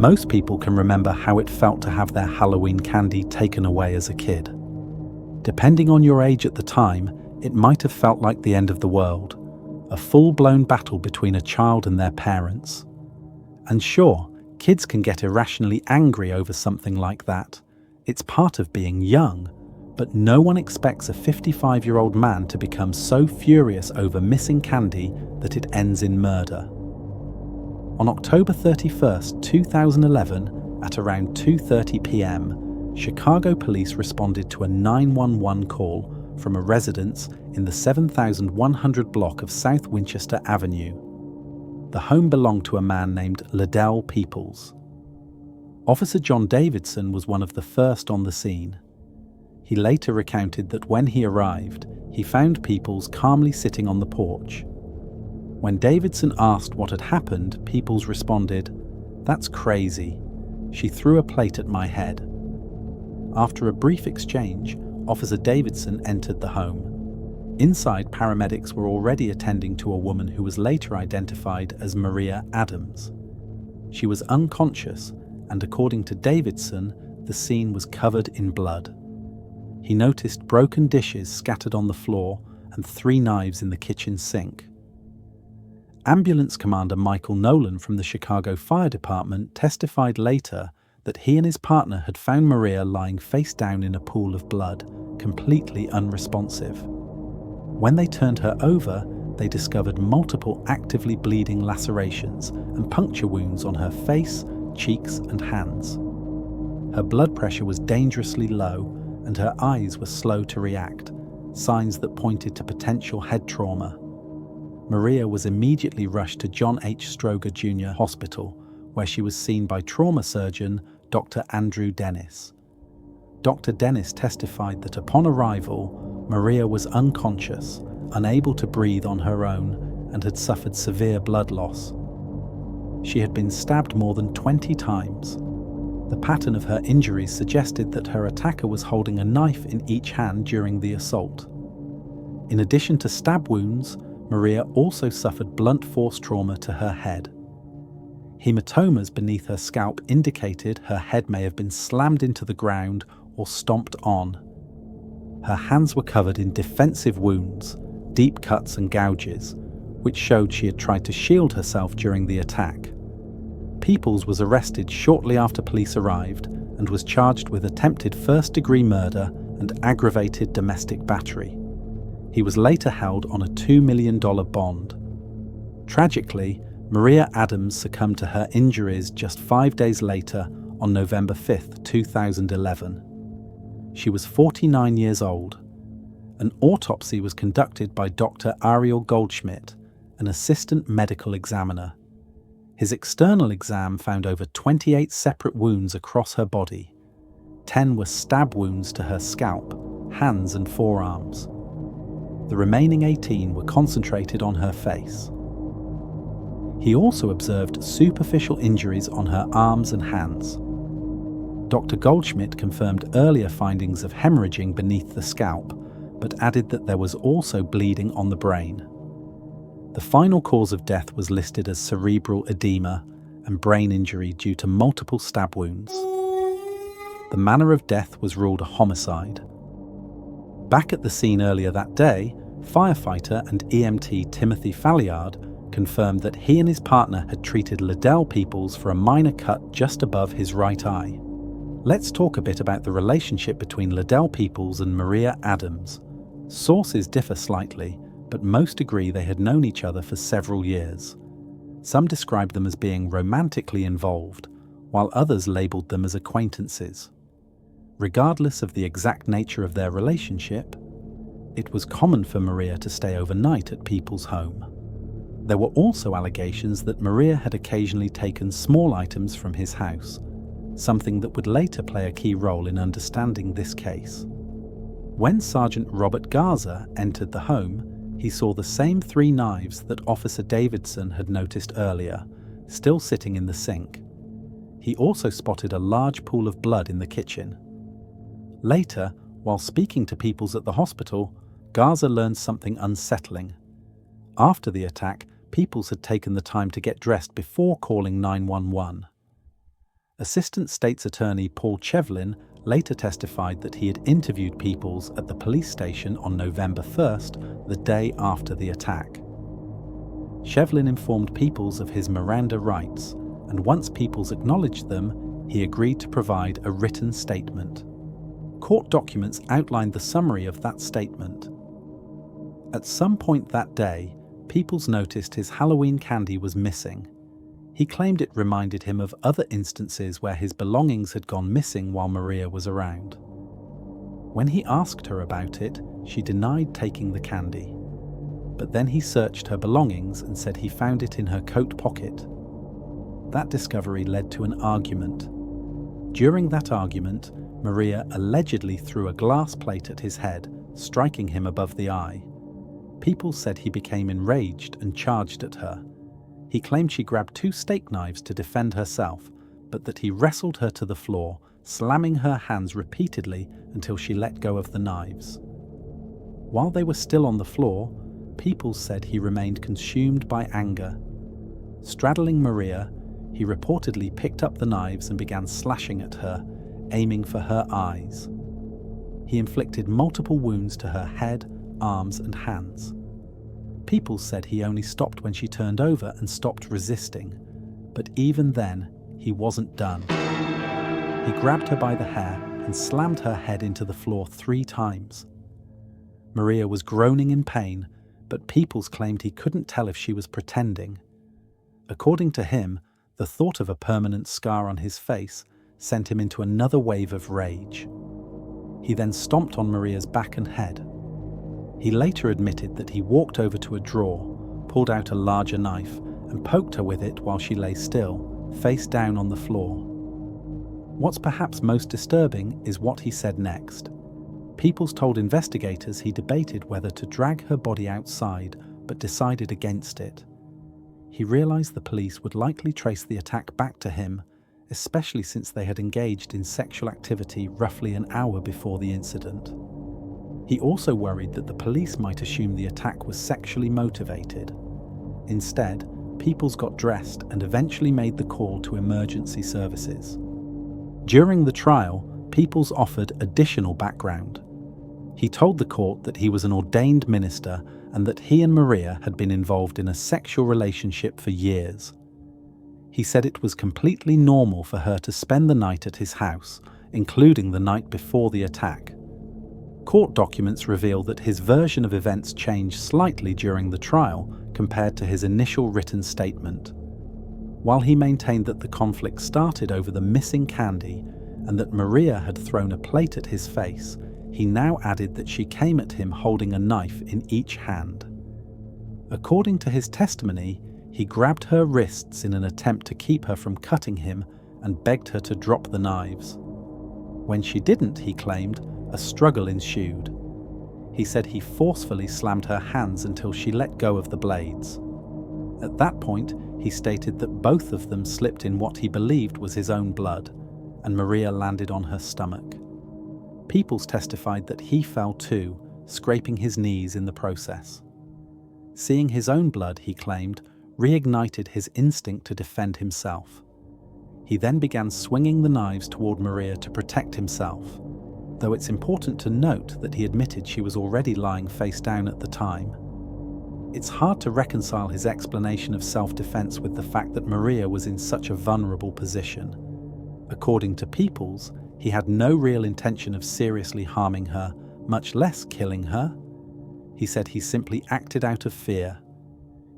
Most people can remember how it felt to have their Halloween candy taken away as a kid. Depending on your age at the time, it might have felt like the end of the world, a full-blown battle between a child and their parents. And sure, kids can get irrationally angry over something like that. It's part of being young, but no one expects a 55-year-old man to become so furious over missing candy that it ends in murder. On October 31st, 2011, at around 2:30 p.m., Chicago police responded to a 911 call from a residence in the 7100 block of South Winchester Avenue. The home belonged to a man named Ledell Peoples. Officer John Davidson was one of the first on the scene. He later recounted that when he arrived, he found Peoples calmly sitting on the porch. When Davidson asked what had happened, Peoples responded, "That's crazy. She threw a plate at my head." After a brief exchange, Officer Davidson entered the home. Inside, paramedics were already attending to a woman who was later identified as Maria Adams. She was unconscious, and according to Davidson, the scene was covered in blood. He noticed broken dishes scattered on the floor and 3 knives in the kitchen sink. Ambulance Commander Michael Nolan from the Chicago Fire Department testified later that he and his partner had found Maria lying face down in a pool of blood, completely unresponsive. When they turned her over, they discovered multiple actively bleeding lacerations and puncture wounds on her face, cheeks, and hands. Her blood pressure was dangerously low, and her eyes were slow to react, signs that pointed to potential head trauma. Maria was immediately rushed to John H. Stroger Jr. Hospital, where she was seen by trauma surgeon Dr. Andrew Dennis. Dr. Dennis testified that upon arrival, Maria was unconscious, unable to breathe on her own, and had suffered severe blood loss. She had been stabbed more than 20 times. The pattern of her injuries suggested that her attacker was holding a knife in each hand during the assault. In addition to stab wounds, Maria also suffered blunt force trauma to her head. Hematomas beneath her scalp indicated her head may have been slammed into the ground or stomped on. Her hands were covered in defensive wounds, deep cuts and gouges, which showed she had tried to shield herself during the attack. Peoples was arrested shortly after police arrived and was charged with attempted first-degree murder and aggravated domestic battery. He was later held on a $2 million bond. Tragically, Maria Adams succumbed to her injuries just 5 days later on November 5, 2011. She was 49 years old. An autopsy was conducted by Dr. Ariel Goldschmidt, an assistant medical examiner. His external exam found over 28 separate wounds across her body. 10 were stab wounds to her scalp, hands and forearms. The remaining 18 were concentrated on her face. He also observed superficial injuries on her arms and hands. Dr. Goldschmidt confirmed earlier findings of hemorrhaging beneath the scalp, but added that there was also bleeding on the brain. The final cause of death was listed as cerebral edema and brain injury due to multiple stab wounds. The manner of death was ruled a homicide. Back at the scene earlier that day, firefighter and EMT Timothy Falliard confirmed that he and his partner had treated Ledell Peoples for a minor cut just above his right eye. Let's talk a bit about the relationship between Ledell Peoples and Maria Adams. Sources differ slightly, but most agree they had known each other for several years. Some described them as being romantically involved, while others labeled them as acquaintances. Regardless of the exact nature of their relationship, it was common for Maria to stay overnight at Peoples' home. There were also allegations that Maria had occasionally taken small items from his house, something that would later play a key role in understanding this case. When Sergeant Robert Garza entered the home, he saw the same 3 knives that Officer Davidson had noticed earlier, still sitting in the sink. He also spotted a large pool of blood in the kitchen. Later, while speaking to Peoples at the hospital, Garza learned something unsettling. After the attack, Peoples had taken the time to get dressed before calling 911. Assistant State's Attorney Paul Chevlin later testified that he had interviewed Peoples at the police station on November 1st, the day after the attack. Chevlin informed Peoples of his Miranda rights, and once Peoples acknowledged them, he agreed to provide a written statement. Court documents outlined the summary of that statement. At some point that day, Peoples noticed his Halloween candy was missing. He claimed it reminded him of other instances where his belongings had gone missing while Maria was around. When he asked her about it, she denied taking the candy. But then he searched her belongings and said he found it in her coat pocket. That discovery led to an argument. During that argument, Maria allegedly threw a glass plate at his head, striking him above the eye. Peoples said he became enraged and charged at her. He claimed she grabbed 2 steak knives to defend herself, but that he wrestled her to the floor, slamming her hands repeatedly until she let go of the knives. While they were still on the floor, Peoples said he remained consumed by anger. Straddling Maria, he reportedly picked up the knives and began slashing at her, aiming for her eyes. He inflicted multiple wounds to her head, arms, and hands. Peoples said he only stopped when she turned over and stopped resisting, but even then, he wasn't done. He grabbed her by the hair and slammed her head into the floor 3 times. Maria was groaning in pain, but Peoples claimed he couldn't tell if she was pretending. According to him, the thought of a permanent scar on his face sent him into another wave of rage. He then stomped on Maria's back and head. He later admitted that he walked over to a drawer, pulled out a larger knife, and poked her with it while she lay still, face down on the floor. What's perhaps most disturbing is what he said next. Peoples told investigators he debated whether to drag her body outside, but decided against it. He realized the police would likely trace the attack back to him, especially since they had engaged in sexual activity roughly an hour before the incident. He also worried that the police might assume the attack was sexually motivated. Instead, Peoples got dressed and eventually made the call to emergency services. During the trial, Peoples offered additional background. He told the court that he was an ordained minister and that he and Maria had been involved in a sexual relationship for years. He said it was completely normal for her to spend the night at his house, including the night before the attack. Court documents reveal that his version of events changed slightly during the trial compared to his initial written statement. While he maintained that the conflict started over the missing candy and that Maria had thrown a plate at his face, he now added that she came at him holding a knife in each hand. According to his testimony, he grabbed her wrists in an attempt to keep her from cutting him and begged her to drop the knives. When she didn't, he claimed, a struggle ensued. He said he forcefully slammed her hands until she let go of the blades. At that point, he stated that both of them slipped in what he believed was his own blood, and Maria landed on her stomach. Peoples testified that he fell too, scraping his knees in the process. Seeing his own blood, he claimed, reignited his instinct to defend himself. He then began swinging the knives toward Maria to protect himself, though it's important to note that he admitted she was already lying face down at the time. It's hard to reconcile his explanation of self-defense with the fact that Maria was in such a vulnerable position. According to Peoples, he had no real intention of seriously harming her, much less killing her. He said he simply acted out of fear.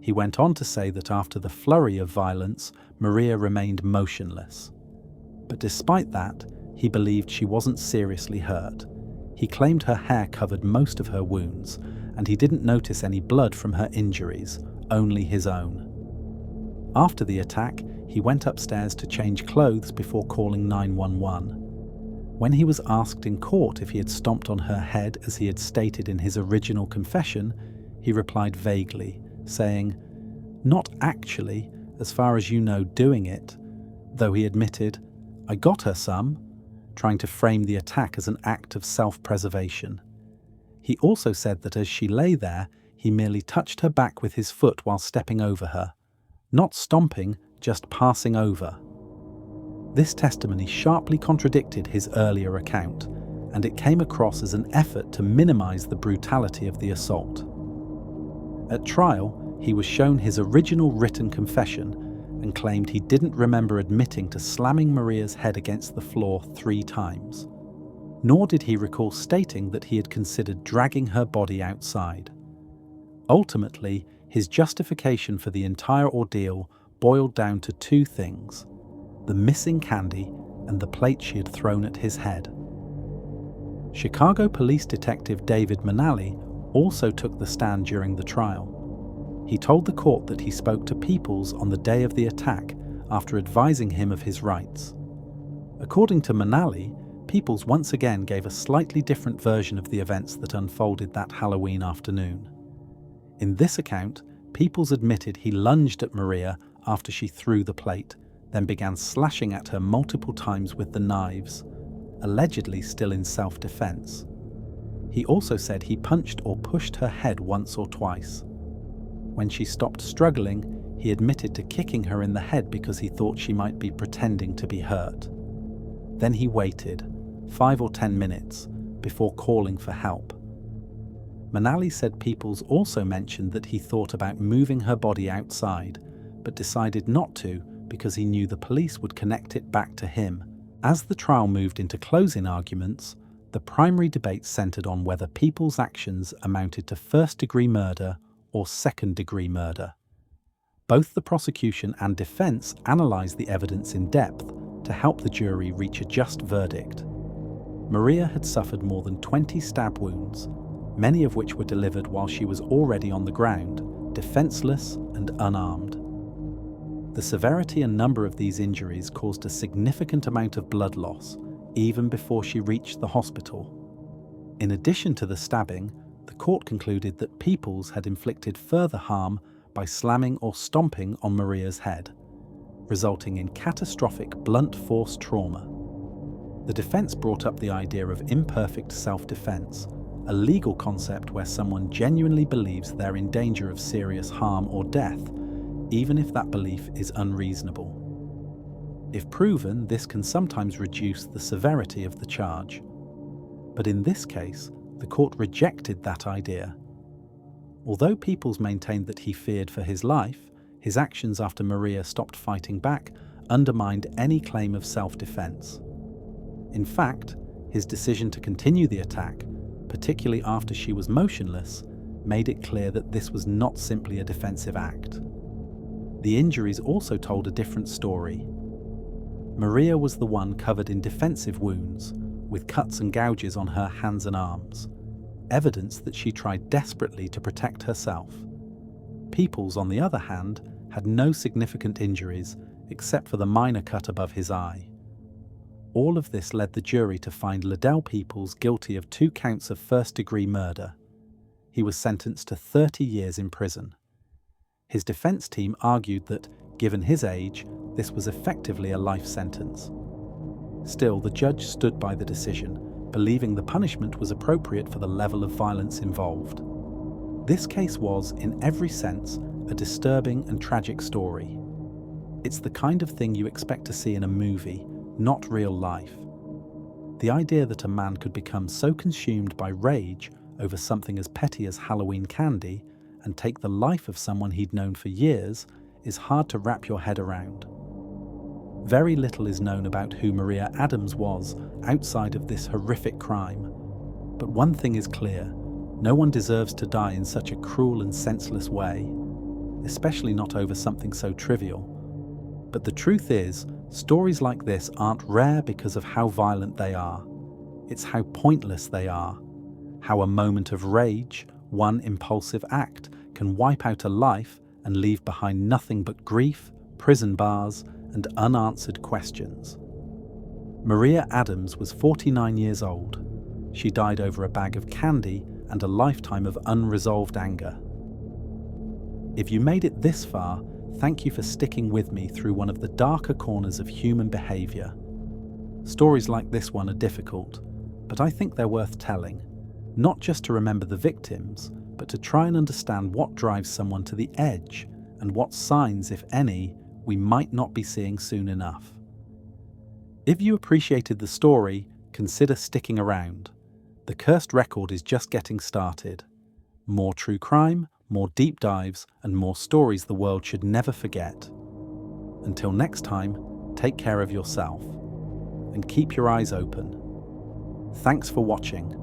He went on to say that after the flurry of violence, Maria remained motionless. But despite that, he believed she wasn't seriously hurt. He claimed her hair covered most of her wounds, and he didn't notice any blood from her injuries, only his own. After the attack, he went upstairs to change clothes before calling 911. When he was asked in court if he had stomped on her head as he had stated in his original confession, he replied vaguely, saying, "Not actually, as far as you know, doing it," though he admitted, "I got her some," trying to frame the attack as an act of self-preservation. He also said that as she lay there, he merely touched her back with his foot while stepping over her. Not stomping, just passing over. This testimony sharply contradicted his earlier account, and it came across as an effort to minimize the brutality of the assault. At trial, he was shown his original written confession and claimed he didn't remember admitting to slamming Maria's head against the floor 3 times. Nor did he recall stating that he had considered dragging her body outside. Ultimately, his justification for the entire ordeal boiled down to 2 things: the missing candy and the plate she had thrown at his head. Chicago Police Detective David Manali also took the stand during the trial. He told the court that he spoke to Peoples on the day of the attack after advising him of his rights. According to Manali, Peoples once again gave a slightly different version of the events that unfolded that Halloween afternoon. In this account, Peoples admitted he lunged at Maria after she threw the plate, then began slashing at her multiple times with the knives, allegedly still in self-defense. He also said he punched or pushed her head once or twice. When she stopped struggling, he admitted to kicking her in the head because he thought she might be pretending to be hurt. Then he waited 5 or 10 minutes before calling for help. Manali said Peoples also mentioned that he thought about moving her body outside, but decided not to because he knew the police would connect it back to him. As the trial moved into closing arguments, the primary debate centered on whether Peoples' actions amounted to first-degree murder or second-degree murder. Both the prosecution and defense analyzed the evidence in depth to help the jury reach a just verdict. Maria had suffered more than 20 stab wounds, many of which were delivered while she was already on the ground, defenseless and unarmed. The severity and number of these injuries caused a significant amount of blood loss, even before she reached the hospital. In addition to the stabbing, the court concluded that Peoples had inflicted further harm by slamming or stomping on Maria's head, resulting in catastrophic blunt force trauma. The defense brought up the idea of imperfect self-defense, a legal concept where someone genuinely believes they're in danger of serious harm or death, even if that belief is unreasonable. If proven, this can sometimes reduce the severity of the charge. But in this case, the court rejected that idea. Although Peoples maintained that he feared for his life, his actions after Maria stopped fighting back undermined any claim of self-defense. In fact, his decision to continue the attack, particularly after she was motionless, made it clear that this was not simply a defensive act. The injuries also told a different story. Maria was the one covered in defensive wounds, with cuts and gouges on her hands and arms, evidence that she tried desperately to protect herself. Peoples, on the other hand, had no significant injuries except for the minor cut above his eye. All of this led the jury to find Ledell Peoples guilty of 2 counts of first-degree murder. He was sentenced to 30 years in prison. His defense team argued that, given his age, this was effectively a life sentence. Still, the judge stood by the decision, believing the punishment was appropriate for the level of violence involved. This case was, in every sense, a disturbing and tragic story. It's the kind of thing you expect to see in a movie, not real life. The idea that a man could become so consumed by rage over something as petty as Halloween candy and take the life of someone he'd known for years is hard to wrap your head around. Very little is known about who Maria Adams was outside of this horrific crime. But one thing is clear: no one deserves to die in such a cruel and senseless way, especially not over something so trivial. But the truth is, stories like this aren't rare because of how violent they are. It's how pointless they are. How a moment of rage, one impulsive act, can wipe out a life and leave behind nothing but grief, prison bars, and unanswered questions. Maria Adams was 49 years old. She died over a bag of candy and a lifetime of unresolved anger. If you made it this far, thank you for sticking with me through one of the darker corners of human behavior. Stories like this one are difficult, but I think they're worth telling, not just to remember the victims, but to try and understand what drives someone to the edge and what signs, if any, we might not be seeing soon enough. If you appreciated the story, consider sticking around. The Cursed Record is just getting started. More true crime, more deep dives, and more stories the world should never forget. Until next time, take care of yourself and keep your eyes open. Thanks for watching.